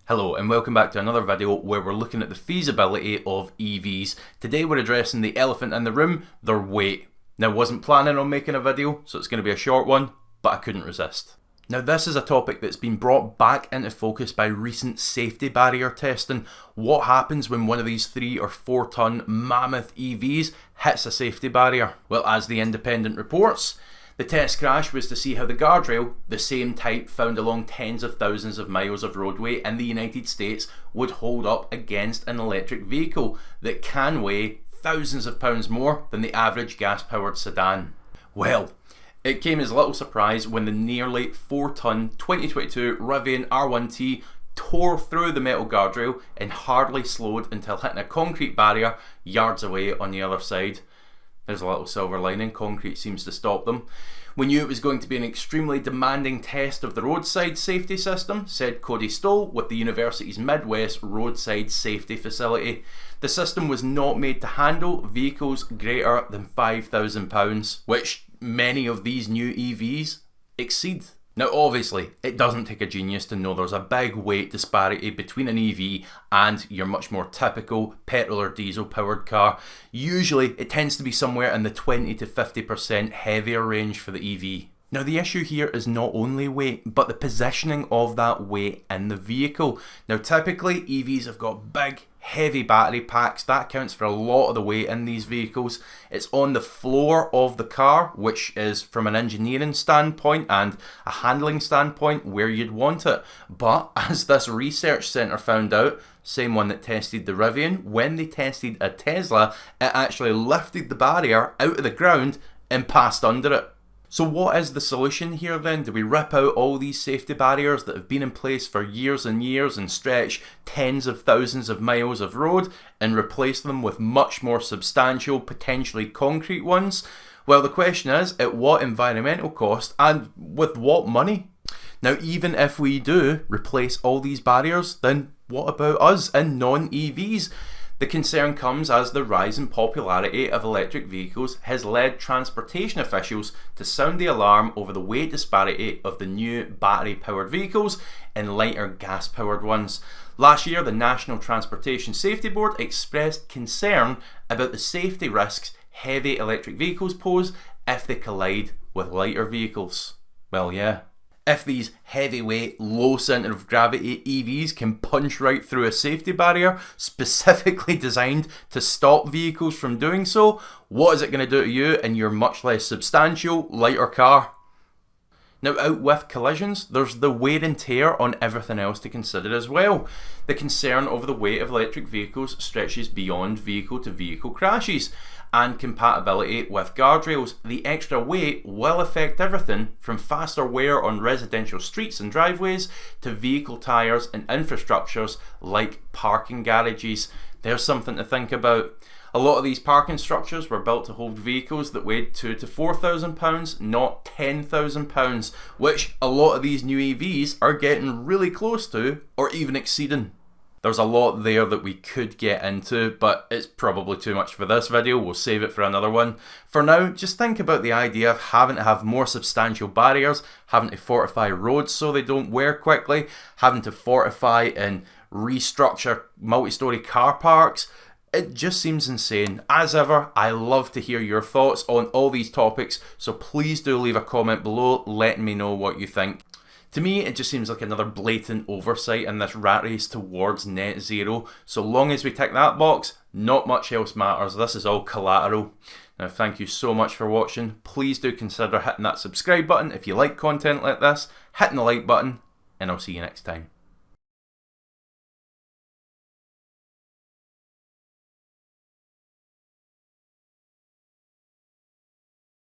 Hello and welcome back to another video where we're looking at the feasibility of EVs. Today we're addressing the elephant in the room, their weight. Now, wasn't planning on making a video, so it's going to be a short one, but I couldn't resist. Now, this is a topic that's been brought back into focus by recent safety barrier testing. What happens when one of these 3 or 4 ton mammoth EVs hits a safety barrier? Well, as The Independent reports, the test crash was to see how the guardrail, the same type found along tens of thousands of miles of roadway in the United States, would hold up against an electric vehicle that can weigh thousands of pounds more than the average gas-powered sedan. Well, it came as little surprise when the nearly 4-ton 2022 Rivian R1T tore through the metal guardrail and hardly slowed until hitting a concrete barrier yards away on the other side. There's a little silver lining, concrete seems to stop them. We knew it was going to be an extremely demanding test of the roadside safety system, said Cody Stoll with the university's Midwest Roadside Safety Facility. The system was not made to handle vehicles greater than £5,000, which many of these new EVs exceed. Now, obviously, it doesn't take a genius to know there's a big weight disparity between an EV and your much more typical petrol or diesel powered car. Usually, it tends to be somewhere in the 20 to 50% heavier range for the EV. Now, the issue here is not only weight, but the positioning of that weight in the vehicle. Now, typically, EVs have got big, heavy battery packs. That accounts for a lot of the weight in these vehicles. It's on the floor of the car, which is, from an engineering standpoint and a handling standpoint, where you'd want it. But as this research centre found out, same one that tested the Rivian, when they tested a Tesla, it actually lifted the barrier out of the ground and passed under it. So what is the solution here then? Do we rip out all these safety barriers that have been in place for years and years and stretch tens of thousands of miles of road and replace them with much more substantial, potentially concrete ones? Well, the question is, at what environmental cost and with what money? Now, even if we do replace all these barriers, then what about us in non-EVs? The concern comes as the rise in popularity of electric vehicles has led transportation officials to sound the alarm over the weight disparity of the new battery-powered vehicles and lighter gas-powered ones. Last year, the National Transportation Safety Board expressed concern about the safety risks heavy electric vehicles pose if they collide with lighter vehicles. Well, yeah. If these heavyweight, low centre of gravity EVs can punch right through a safety barrier specifically designed to stop vehicles from doing so, what is it going to do to you in your much less substantial, lighter car? Now, out with collisions, there's the wear and tear on everything else to consider as well. The concern over the weight of electric vehicles stretches beyond vehicle-to-vehicle crashes and compatibility with guardrails. The extra weight will affect everything from faster wear on residential streets and driveways to vehicle tyres and infrastructures like parking garages. There's something to think about. A lot of these parking structures were built to hold vehicles that weighed £2,000 to £4,000, not £10,000, which a lot of these new EVs are getting really close to or even exceeding. There's a lot there that we could get into, but it's probably too much for this video. We'll save it for another one. For now, just think about the idea of having to have more substantial barriers, having to fortify roads so they don't wear quickly, having to fortify and restructure multi-storey car parks. It just seems insane. As ever, I love to hear your thoughts on all these topics, so please do leave a comment below letting me know what you think. To me, it just seems like another blatant oversight in this rat race towards net zero. So long as we tick that box, not much else matters. This is all collateral. Now, thank you so much for watching. Please do consider hitting that subscribe button if you like content like this, hitting the like button, and I'll see you next time.